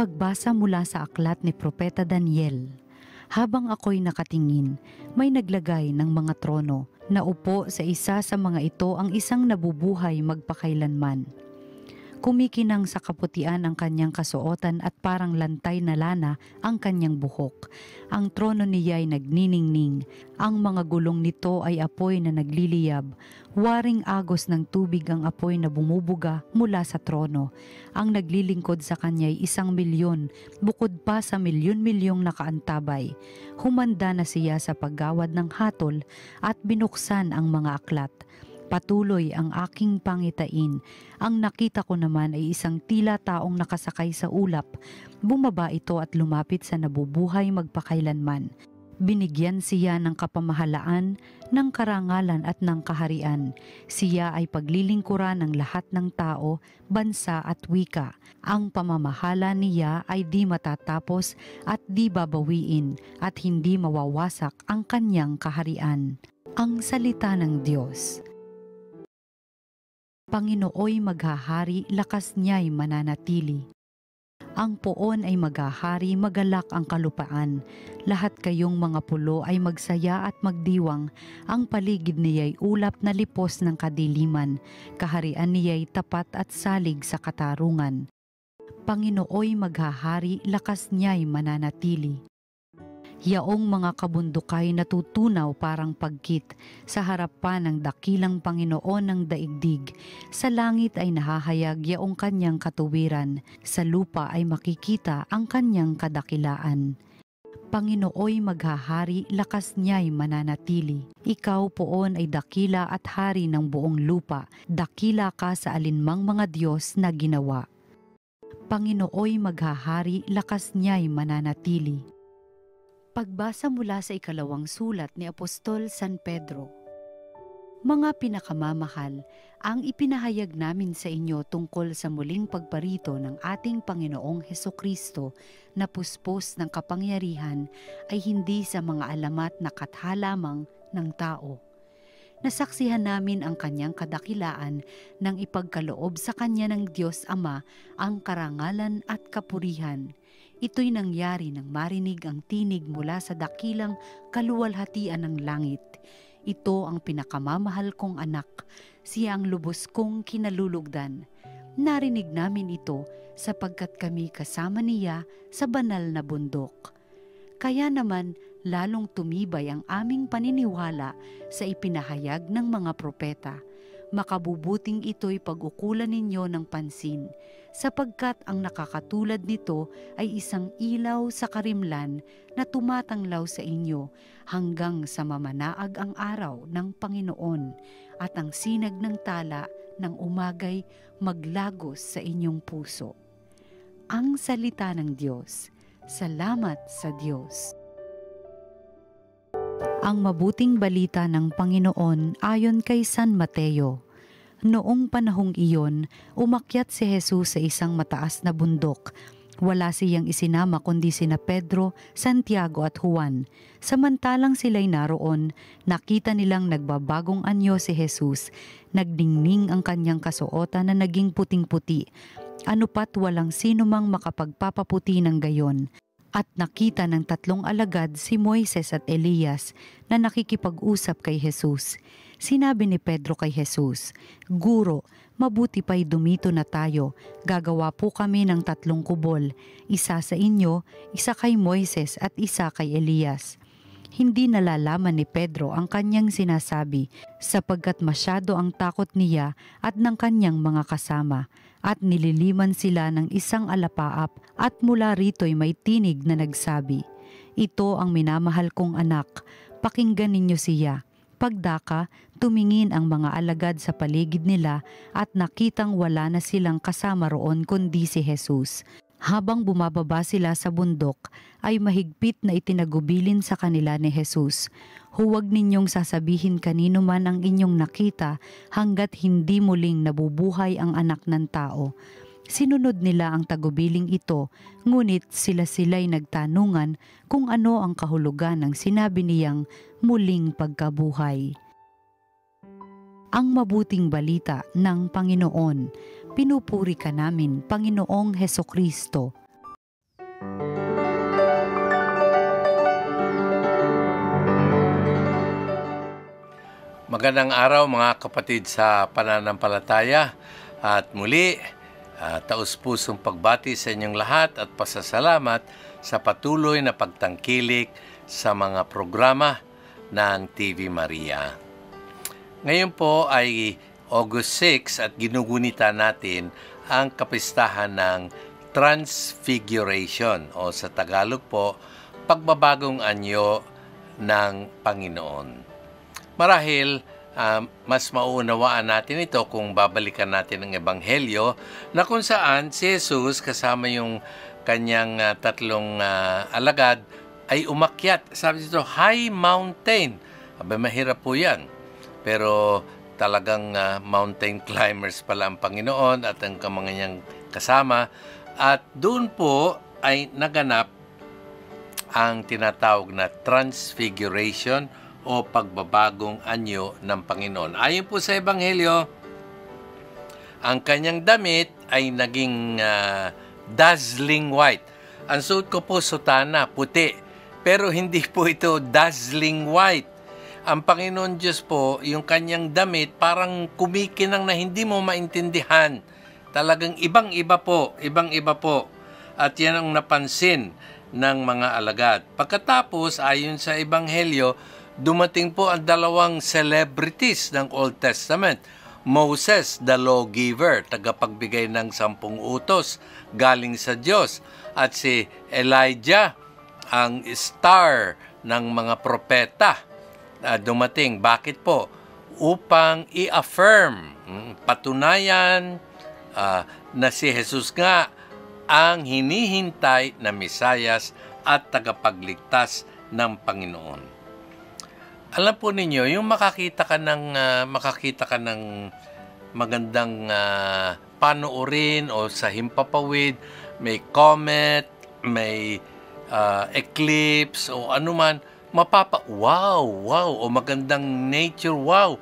Pagbasa mula sa aklat ni Propeta Daniel. Habang ako'y nakatingin, may naglagay ng mga trono. Naupo sa isa sa mga ito ang isang nabubuhay magpakailanman. Kumikinang sa kaputian ang kanyang kasuotan at parang lantay na lana ang kanyang buhok. Ang trono niya ay nagniningning. Ang mga gulong nito ay apoy na nagliliyab. Waring agos ng tubig ang apoy na bumubuga mula sa trono. Ang naglilingkod sa kanya ay 1,000,000, bukod pa sa milyon-milyong nakaantabay. Humanda na siya sa paggawad ng hatol at binuksan ang mga aklat. Patuloy ang aking pangitain. Ang nakita ko naman ay isang tila taong nakasakay sa ulap. Bumaba ito at lumapit sa nabubuhay magpakailanman. Binigyan siya ng kapamahalaan, ng karangalan at ng kaharian. Siya ay paglilingkuran ng lahat ng tao, bansa at wika. Ang pamamahala niya ay di matatapos at di babawiin at hindi mawawasak ang kanyang kaharian. Ang salita ng Diyos. Panginooy maghahari, lakas niya'y mananatili. Ang poon ay maghahari, magalak ang kalupaan. Lahat kayong mga pulo ay magsaya at magdiwang. Ang paligid niya'y ulap na lipos ng kadiliman. Kaharian niya'y tapat at salig sa katarungan. Panginooy maghahari, lakas niya'y mananatili. Yaong mga kabundukay natutunaw parang pagkit sa harapan ng dakilang Panginoon ng daigdig. Sa langit ay nahahayag yaong kanyang katuwiran, sa lupa ay makikita ang kanyang kadakilaan. Panginooy maghahari, lakas niya'y mananatili. Ikaw poon ay dakila at hari ng buong lupa, dakila ka sa alinmang mga Diyos na ginawa. Panginooy maghahari, lakas niya'y mananatili. Pagbasa mula sa ikalawang sulat ni Apostol San Pedro. Mga pinakamamahal, ang ipinahayag namin sa inyo tungkol sa muling pagparito ng ating Panginoong Hesukristo na puspos ng kapangyarihan ay hindi sa mga alamat na katha lamang ng tao. Nasaksihan namin ang kanyang kadakilaan nang ipagkaloob sa kanya ng Diyos Ama ang karangalan at kapurihan. Ito'y nangyari nang marinig ang tinig mula sa dakilang kaluwalhatian ng langit. Ito ang pinakamamahal kong anak, siya ang lubos kong kinalulugdan. Narinig namin ito sapagkat kami kasama niya sa banal na bundok. Kaya naman lalong tumibay ang aming paniniwala sa ipinahayag ng mga propeta. Makabubuting ito'y pag-ukulan ninyo ng pansin, sapagkat ang nakakatulad nito ay isang ilaw sa karimlan na tumatanglaw sa inyo hanggang sa mamanaag ang araw ng Panginoon at ang sinag ng tala ng umagay maglagos sa inyong puso. Ang salita ng Diyos. Salamat sa Diyos. Ang mabuting balita ng Panginoon ayon kay San Mateo. Noong panahong iyon, umakyat si Jesus sa isang mataas na bundok. Wala siyang isinama kundi sina Pedro, Santiago at Juan. Samantalang sila'y naroon, nakita nilang nagbabagong anyo si Jesus. Nagdingning ang kanyang kasuotan na naging puting-puti. Ano pat walang sino mang makapagpapaputi ng gayon. At nakita ng 3 alagad si Moises at Elias na nakikipag-usap kay Jesus. Sinabi ni Pedro kay Jesus, "Guro, mabuti pa'y dumito na tayo. Gagawa po kami ng 3 kubol, isa sa inyo, isa kay Moises at isa kay Elias." Hindi nalalaman ni Pedro ang kanyang sinasabi sapagkat masyado ang takot niya at ng kanyang mga kasama, at nililiman sila ng isang alapaap at mula rito'y may tinig na nagsabi, "Ito ang minamahal kong anak, pakinggan ninyo siya." Pagdaka, tumingin ang mga alagad sa paligid nila at nakitang wala na silang kasama roon kundi si Jesus. Habang bumababa sila sa bundok, ay mahigpit na itinagubilin sa kanila ni Jesus, "Huwag ninyong sasabihin kanino man ang inyong nakita hanggat hindi muling nabubuhay ang anak ng tao." Sinunod nila ang tagubiling ito, ngunit sila-sila'y nagtanungan kung ano ang kahulugan ng sinabi niyang muling pagkabuhay. Ang mabuting balita ng Panginoon. Pinupuri ka namin, Panginoong Hesukristo. Magandang araw mga kapatid sa pananampalataya at muli taus-pusong pagbati sa inyong lahat at pasasalamat sa patuloy na pagtangkilik sa mga programa ng TV Maria. Ngayon po ay August 6 at ginugunita natin ang kapistahan ng Transfiguration o sa Tagalog po, pagbabagong anyo ng Panginoon. Marahil, mas mauunawaan natin ito kung babalikan natin ang Ebanghelyo na kung saan si Jesus kasama yung kanyang tatlong alagad ay umakyat. Sabi dito, high mountain. Abay, mahirap po yan. Pero talagang mountain climbers pala ang Panginoon at ang kanyang kasama. At doon po ay naganap ang tinatawag na Transfiguration o pagbabagong anyo ng Panginoon. Ayon po sa Ebanghelyo, ang kanyang damit ay naging dazzling white. Ang suot ko po sutana, puti. Pero hindi po ito dazzling white. Ang Panginoon Diyos po, yung kanyang damit parang kumikinang na hindi mo maintindihan. Talagang ibang-iba po, ibang-iba po. At yan ang napansin ng mga alagad. Pagkatapos, ayon sa Ebanghelyo, dumating po ang dalawang celebrities ng Old Testament. Moses, the lawgiver, tagapagbigay ng 10 utos galing sa Diyos. At si Elijah, ang star ng mga propeta, dumating. Bakit po? Upang i-affirm, patunayan na si Jesus nga ang hinihintay na Mesiyas at tagapagligtas ng Panginoon. Alam po ninyo, yung makakita ka ng magandang panoorin o sa himpapawid, may comet, may eclipse o anuman, wow, o magandang nature, wow.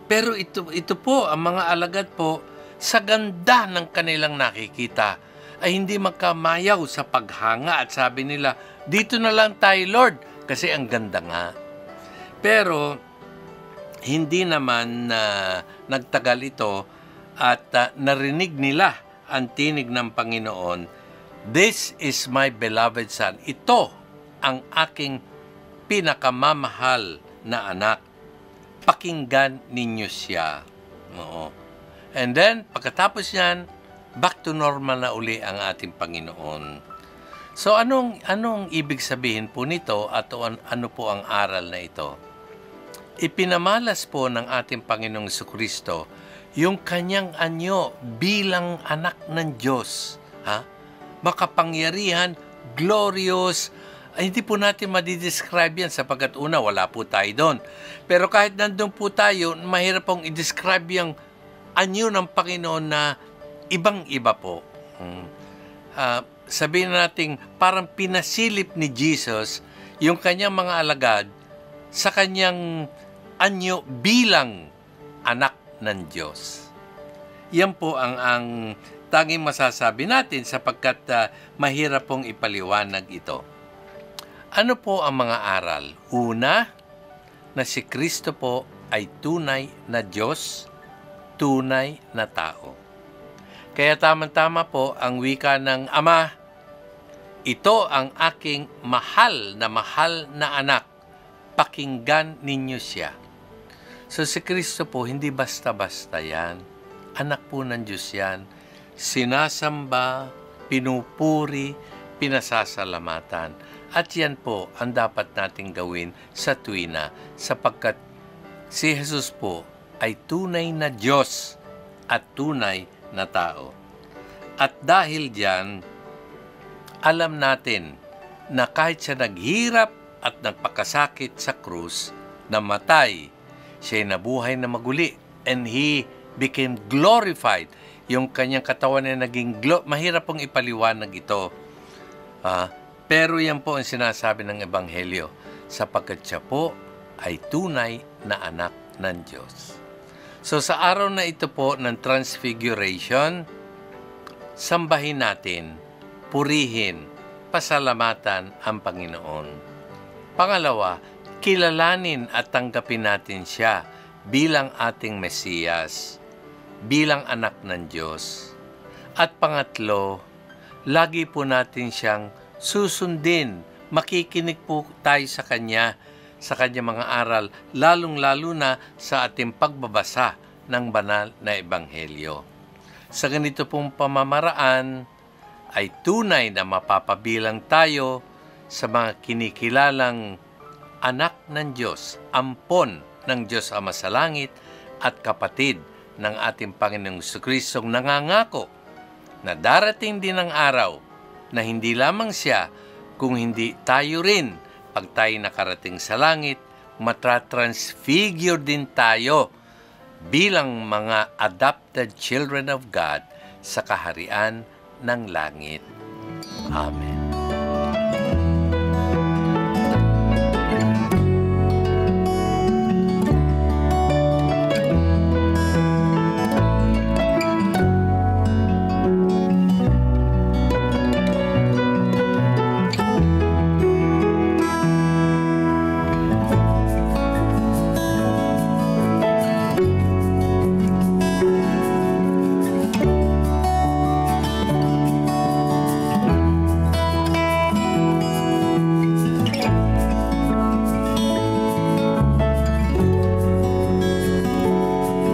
Pero ito po, ang mga alagad po, sa ganda ng kanilang nakikita, ay hindi magkamayaw sa paghanga at sabi nila, dito na lang tayo, Lord, kasi ang ganda nga. Pero hindi naman nagtagal ito at narinig nila ang tinig ng Panginoon, "This is my beloved Son." Ito ang aking pinakamamahal na anak. Pakinggan ninyo siya. Oo. And then, pagkatapos yan, back to normal na uli ang ating Panginoon. So, anong ibig sabihin po nito at ano po ang aral na ito? Ipinamalas po ng ating Panginoong Jesucristo yung kanyang anyo bilang anak ng Diyos. Makapangyarihan, glorious. Ay, hindi po natin madidescribe yan sapagkat una, wala po tayo doon. Pero kahit nandun po tayo, mahirap pong i-describe yung anyo ng Panginoon na ibang-iba po. Sabihin natin, parang pinasilip ni Jesus yung kanyang mga alagad sa kanyang anyo bilang anak ng Diyos. Yan po ang tanging masasabi natin sapagkat mahirap pong ipaliwanag ito. Ano po ang mga aral? Una, na si Kristo po ay tunay na Diyos, tunay na tao. Kaya tama-tama po ang wika ng Ama, ito ang aking mahal na anak, pakinggan ninyo siya. So si Kristo po, hindi basta-basta yan. Anak po ng Diyos yan. Sinasamba, pinupuri, pinasasalamatan. At yan po ang dapat nating gawin sa tuwina sapagkat si Jesus po ay tunay na Diyos at tunay na tao. At dahil diyan, alam natin na kahit siya naghirap at nagpakasakit sa krus, namatay, siya ay nabuhay na maguli, and He became glorified. Yung kanyang katawan na naging mahirap pong ipaliwanag ito. Pero yan po ang sinasabi ng Ebanghelyo, sapagkat siya po ay tunay na anak ng Diyos. So sa araw na ito po ng Transfiguration, sambahin natin, purihin, pasalamatan ang Panginoon. Pangalawa, kilalanin at tanggapin natin siya bilang ating Mesiyas, bilang anak ng Diyos. At pangatlo, lagi po natin siyang susundin. Makikinig po tayo sa Kanya, sa Kanyang mga aral, lalong-lalo na sa ating pagbabasa ng banal na Ebanghelyo. Sa ganito pong pamamaraan, ay tunay na mapapabilang tayo sa mga kinikilalang anak ng Diyos, ampon ng Diyos Ama sa langit at kapatid ng ating Panginoong Jesucristong nangangako na darating din ang araw na hindi lamang siya, kung hindi tayo rin, pag tayo nakarating sa langit, matratransfigure din tayo bilang mga adopted children of God sa kaharian ng langit. Amen.